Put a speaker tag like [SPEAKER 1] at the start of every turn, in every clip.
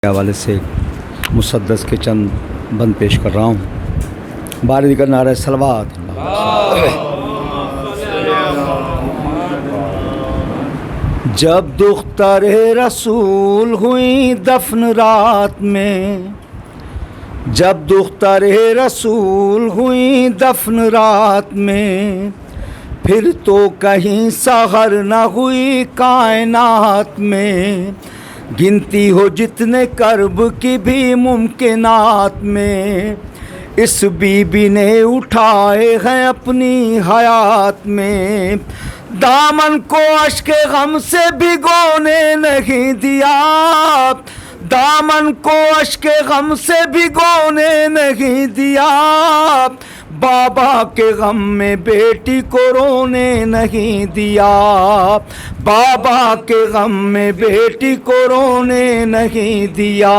[SPEAKER 1] کے حوالے سے مسدس کے چند بند پیش کر رہا ہوں۔ بار دیگر نعرہ صلوات۔ جب دختر رسول ہوئی دفن رات میں، جب دختر رسول ہوئی دفن رات میں، پھر تو کہیں سحر نہ ہوئی کائنات میں، گنتی ہو جتنے کرب کی بھی ممکنات میں، اس بی بی نے اٹھائے ہیں اپنی حیات میں، دامن کو اشک غم سے بھگونے نہیں دیا، دامن کو اشک غم سے بھگونے نہیں دیا، بابا کے غم میں بیٹی کو رونے نہیں دیا، بابا کے غم میں بیٹی کو رونے نہیں دیا،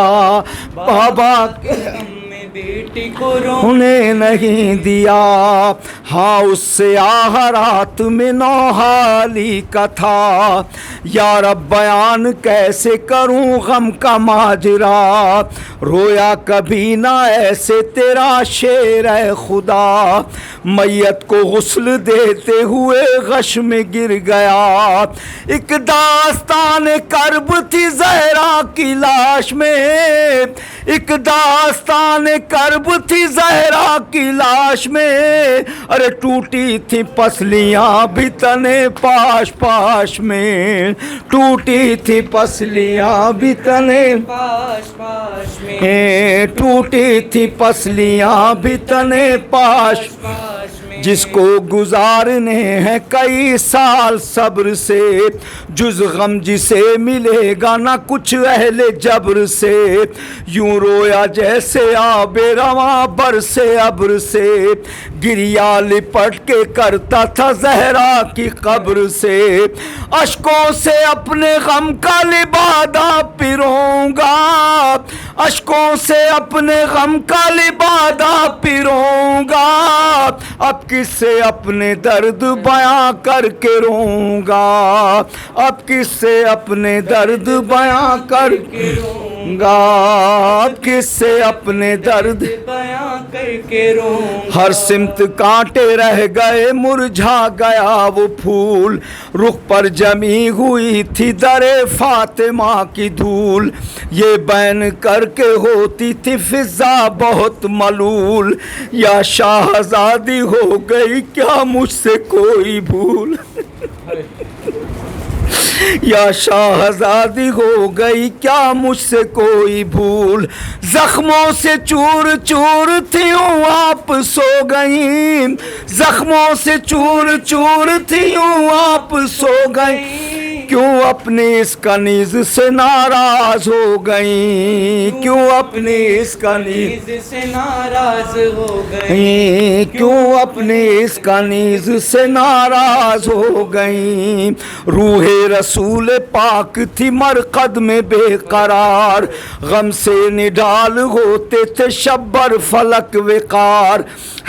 [SPEAKER 1] بابا کے غم میں بیٹی کو رونے نہیں دیا۔ ہاں اس سے آہ رات میں نوحالی کا تھا، یا رب بیان کیسے کروں غم کا ماجرا، رویا کبھی نہ ایسے تیرا شیر اے خدا، میت کو غسل دیتے ہوئے غش میں گر گیا، ایک داستان کرب تھی زہرا کی لاش میں، ایک داستان کرب تھی زہرا کی لاش میں، ارے ٹوٹی تھی پسلیاں بھی تنے پاش پاش میں، ٹوٹی تھی پسلیاں بھی تنے پاش پاش میں، ٹوٹی تھی پسلیاں بھی تنے پاش پاش میں، جس کو گزارنے ہیں کئی سال صبر سے، جز غم جسے ملے گا نہ کچھ اہل جبر سے، یوں رویا جیسے آب رواں برسے ابر سے، گریا لپٹ کے کرتا تھا زہرا کی قبر سے، اشکوں سے اپنے غم کا لبادہ پروں گا، اشکوں سے اپنے غم کا لبادہ پروں گا، اب کس سے اپنے درد بیاں کر کے روں گا، اب کس سے اپنے درد بیاں کر کے روں گا، اب کس سے اپنے درد بیاں کر کے روں گا، ہر سمت کانٹے رہ گئے مرجھا گیا وہ پھول، رخ پر جمی ہوئی تھی در فاطمہ کی دھول، یہ بین کر کے ہوتی تھی فضا بہت ملول، یا شاہزادی ہو گئی کیا مجھ سے کوئی بھول، یا شاہزادی ہو گئی کیا مجھ سے کوئی بھول، زخموں سے چور چور تھیوں آپ سو گئیں، زخموں سے چور چور تھیوں آپ سو گئیں، کیوں اپنی اس کنیز سے ناراض ہو گئیں، کیوں اپنی اس کنیز سے ناراض ہو گئیں، کیوں اپنی اس کنیز سے ناراض ہو گئیں، روح رسول پاک تھی مرقد میں بے قرار، غم سے نڈال ہوتے تھے شبر فلک وقار،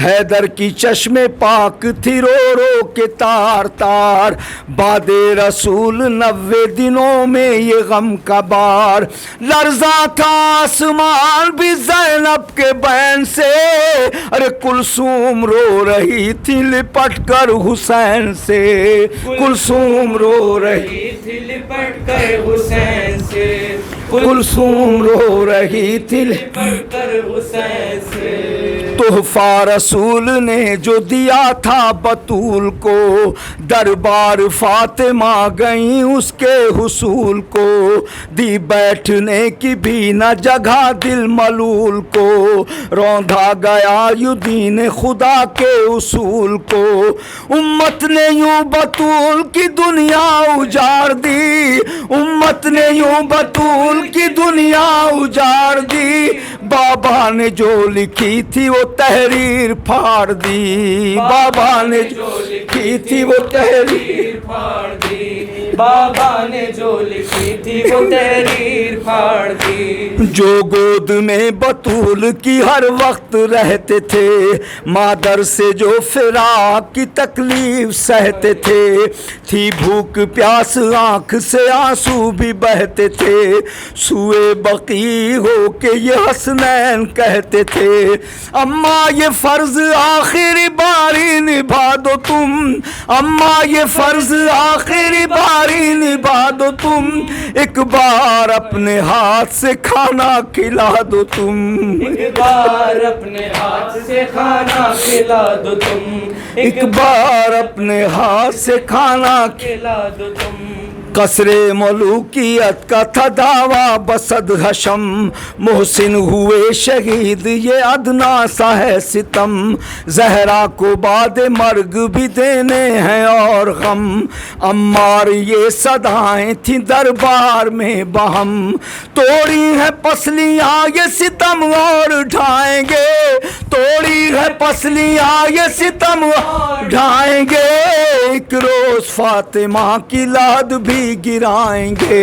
[SPEAKER 1] حیدر کی چشم پاک تھی رو رو کے تار تار، باد رسول 90 دنوں میں یہ غم کا بار، لرزا تھا آسمان بھی زینب کے بین سے، ارے کلثوم رو رہی تھی لپٹ کر حسین سے، کلثوم رو رہی تھی لپٹ کر حسین سے، کلثوم رو رہی تھی لپٹ کر حسین سے، تحفہ رسول نے جو دیا تھا بطول کو، دربار فاطمہ گئیں اس کے حصول کو، دی بیٹھنے کی بھی نہ جگہ دل ملول کو، روندھا گیا یوں دین خدا کے اصول کو، امت نے یوں بطول کی دنیا اجاڑ دی، امت نے یوں بطول کی دنیا اجاڑ دی، بابا نے جو لکھی تھی وہ تحریر پھاڑ دی، بابا نے جو لکھی تھی وہ تحریر
[SPEAKER 2] پھاڑ دی، بابا نے جو لکھی تھی وہ تحریر پھاڑ دی۔
[SPEAKER 1] جو گود میں بطول کی ہر وقت رہتے تھے، مادر سے جو فراق کی تکلیف سہتے تھے، تھی بھوک پیاس آنکھ سے آنسو بھی بہتے تھے، سوئے بقی ہو کے یہ حسنین کہتے تھے، اماں یہ فرض آخری باری نبھا دو تم، اماں یہ فرض آخری باری نبھا دو تم، ایک بار اپنے ہاتھ سے کھانا کھلا دو تم،
[SPEAKER 2] ایک بار اپنے ہاتھ سے کھانا کھلا دو تم،
[SPEAKER 1] ایک بار اپنے ہاتھ سے کھانا
[SPEAKER 2] کھلا دو تم۔
[SPEAKER 1] قصر ملوکیت کا تھا دعویٰ بصد حشم، محسن ہوئے شہید یہ ادنا سا ہے ستم، زہرا کو بعد مرگ بھی دینے ہیں اور غم، عمار یہ صدائیں تھیں دربار میں بہم، توڑی ہے پسلیاں یہ ستم اور ڈھائیں گے، توڑی ہے پسلیاں یہ ستم اور ڈھائیں گے، ایک روز فاطمہ کی لاد بھی گرائیں گے،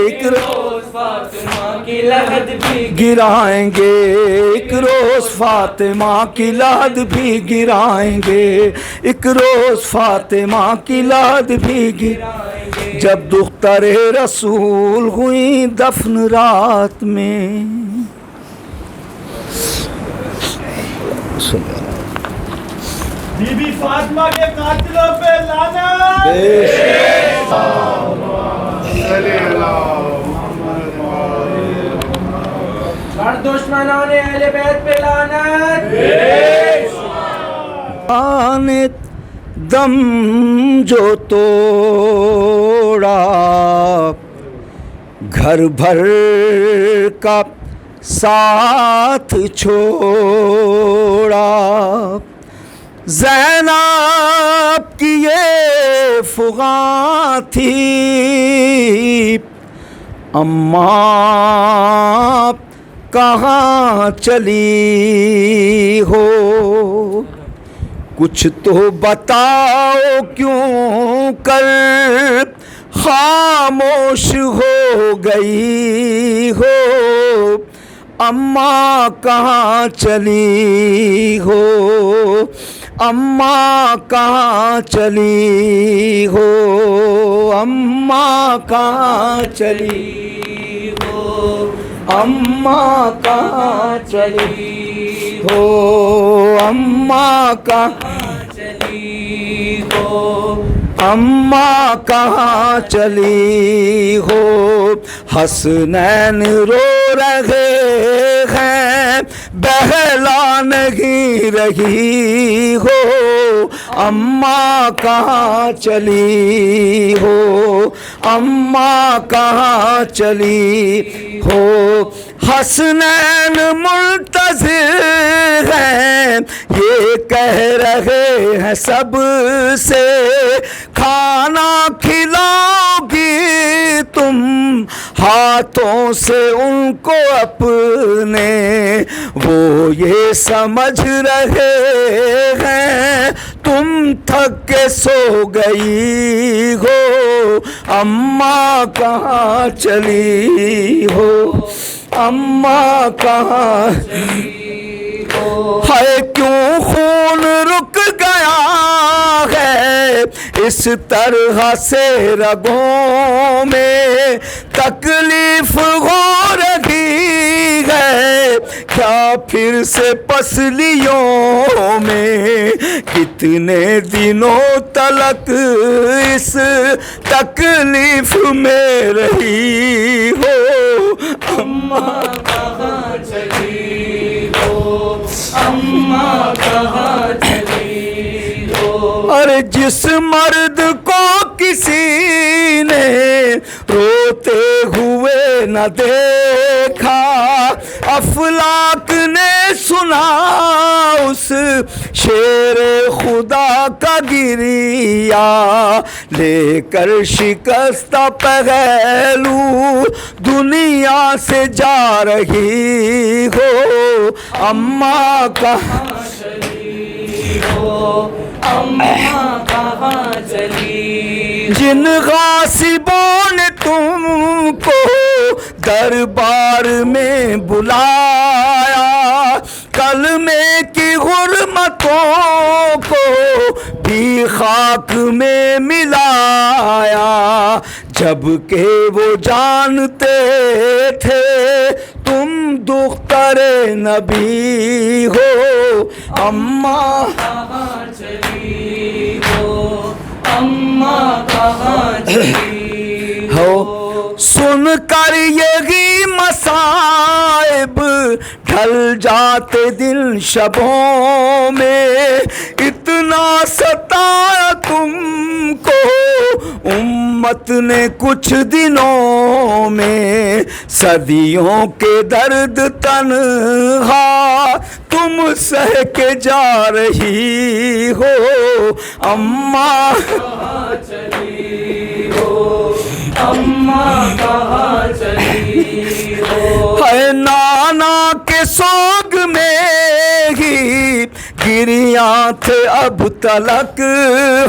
[SPEAKER 1] ایک روز
[SPEAKER 2] فاطمہ کی لحد بھی
[SPEAKER 1] گرائیں گے، ایک روز فاطمہ کی لاد بھی گرائیں گے، ایک روز فاطمہ کی لاد بھی گرائیں گے، جب دختر رسول ہوئی دفن رات میں۔
[SPEAKER 3] بی بی فاطمہ کے قاتلوں پہ لعنت۔ ہر دشمنوں نے اہل بیت پہ لعنت۔
[SPEAKER 1] آنے دم جو توڑا گھر بھر کا ساتھ چھوڑا، زینب کی یہ فغاں تھی، اماں کہاں چلی ہو، کچھ تو بتاؤ کیوں کر خاموش ہو گئی ہو، اماں کہاں چلی ہو، اماں کہاں چلی ہو، اماں کہاں چلی ہو، اماں کہاں چلی ہو، اماں کہاں چلی ہو، اماں کہاں چلی ہو، حسنین رو رہے ہیں بہلا نہیں رہی ہو، اماں کہاں چلی ہو، اماں کہاں چلی ہو، حسنین منتظر ہیں یہ کہہ رہے ہیں سب سے، کھانا کھلاؤ گی تم ہاتھوں سے ان کو اپنے، وہ یہ سمجھ رہے ہیں تم تھک کے سو گئی ہو، اماں کہاں چلی ہو، اماں کہاں چلی ہو، ہے کیوں خون رک گیا ہے اس طرح سے رگوں میں، تکلیف ہو رہی ہے کیا پھر سے پسلیوں میں، کتنے دنوں تلک اس تکلیف میں رہی ہو،
[SPEAKER 2] اماں کہاں چلی ہو، اماں کہاں چلی ہو۔
[SPEAKER 1] ارے جس مرد کو کسی نے روتے ہوئے نہ دیکھا، افلاک نے سنا اس شیر خدا کا گریا، لے کر شکستہ پہلو دنیا سے جا رہی ہو، اماں کہاں
[SPEAKER 2] چلی ہو، اماں کہاں چلی ہو۔
[SPEAKER 1] جن غاصبوں نے تم کو دربار میں بلایا، کلمے کی غرمتوں کو بھی خاک میں ملایا، جب کہ وہ جانتے تھے تم دختر نبی ہو، اماں
[SPEAKER 2] کہاں چلی ہو، اماں کہاں چلی
[SPEAKER 1] ہو۔ سن کر یہی مصائب ڈھل جاتے دل شبوں میں، اتنا ستایا تم کو امت نے کچھ دنوں میں، صدیوں کے درد تنہا تم سہ کے جا رہی ہو، اماں
[SPEAKER 2] کہاں چلی ہو، اماں کہاں چلی ہو۔
[SPEAKER 1] ہے نانا کے سوگ میں ہی گریاں تھے اب تلک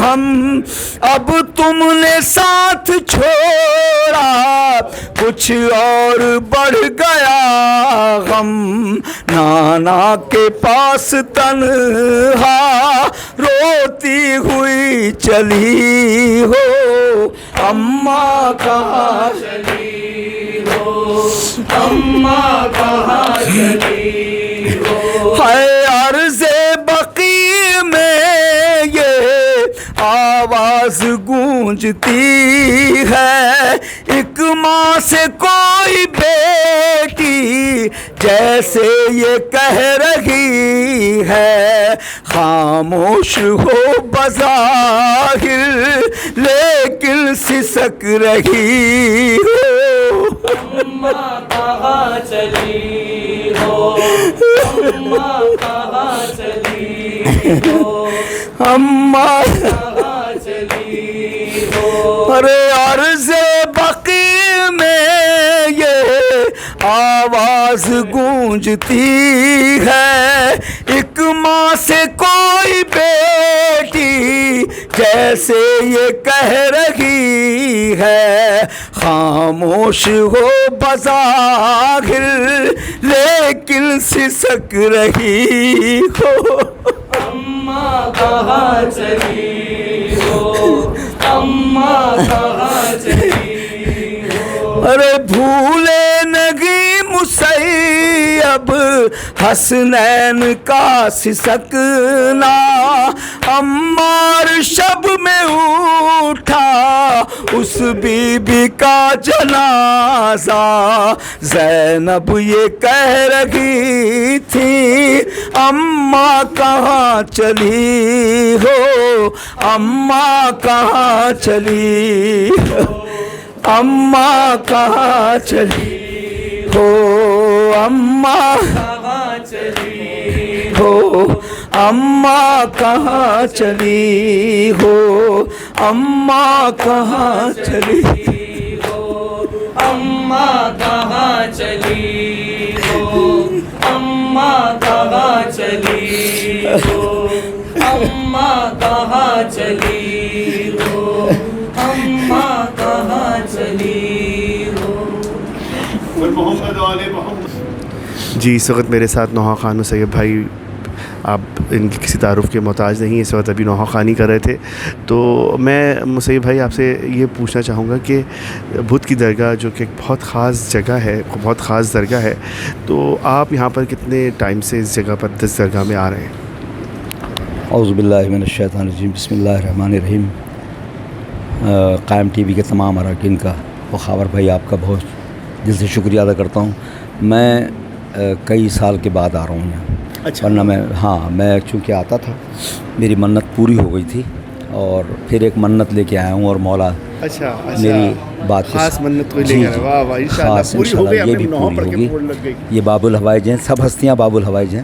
[SPEAKER 1] ہم، اب تم نے ساتھ چھوڑا کچھ اور بڑھ گیا غم، نانا کے پاس تنہا روتی ہوئی چلی ہو، اماں کہاں
[SPEAKER 2] چلی ہو، اماں کہاں چلی ہو۔
[SPEAKER 1] ہے عرض بقی میں یہ آواز گونجتی ہے، ایک ماں سے کوئی بیٹی جیسے یہ کہہ رہی ہے، خاموش ہو بظاہر لیکن سسک رہی ہو،
[SPEAKER 2] اماں کہاں چلی ہو، اماں کہاں چلی ہو،
[SPEAKER 1] اماں
[SPEAKER 2] کہاں چلی ہو۔
[SPEAKER 1] ارے عرض بقی میں یہ آواز گونجتی ہے، ایک ماں سے کوئی بیٹی جیسے یہ کہہ رہی ہے، خاموش ہو بظاہر لیکن سسک رہی ہو،
[SPEAKER 2] اماں کہاں چلی ہو، اماں کہاں چلی ہو۔
[SPEAKER 1] ارے بھولے نگی مسیب حسنین کا سسکنا، عمار شب میں اٹھا اس بی بی کا جنازہ، زینب یہ کہہ رہی تھی اماں کہاں چلی ہو، اماں کہاں چلی ہو، اماں کہاں چلی ہو، اماں
[SPEAKER 2] کہاں چلی
[SPEAKER 1] ہو، اماں کہاں چلی ہو، اماں کہاں چلی
[SPEAKER 2] ہو، اماں کہاں چلی ہو، اماں کہاں چلی ہو، اماں کہاں چلی ہو، اماں کہاں چلی ہو۔
[SPEAKER 4] محمد والے محمد۔ جی اس وقت میرے ساتھ نوحہ خان مسیب بھائی، آپ ان کی کسی تعارف کے محتاج نہیں، اس وقت ابھی نوحہ خوانی کر رہے تھے، تو میں مسیب بھائی آپ سے یہ پوچھنا چاہوں گا کہ بدھ کی درگاہ جو کہ ایک بہت خاص جگہ ہے، بہت خاص درگاہ ہے، تو آپ یہاں پر کتنے ٹائم سے اس جگہ پر دس درگاہ میں آ رہے ہیں؟
[SPEAKER 1] اعوذ باللہ من الشیطان الرجیم، بسم اللہ الرحمن الرحیم۔ قائم ٹی وی کے تمام اراکین کا اور خاور بھائی آپ کا بہت دل سے شکریہ ادا کرتا ہوں۔ میں کئی سال کے بعد آ رہا ہوں یہاں،
[SPEAKER 4] اچھا،
[SPEAKER 1] ورنہ میں چونکہ آتا تھا، میری منت پوری ہو گئی تھی اور پھر ایک منت لے کے آیا ہوں، اور مولا
[SPEAKER 4] اچھا
[SPEAKER 1] میری بات
[SPEAKER 4] خاص منت کوئی لے کر، واہ واہ، انشاءاللہ پوری ہو گئی،
[SPEAKER 1] یہ بھی پوری ہوگی۔ یہ باب الحوائج ہیں، سب ہستیاں باب الحوائج ہیں،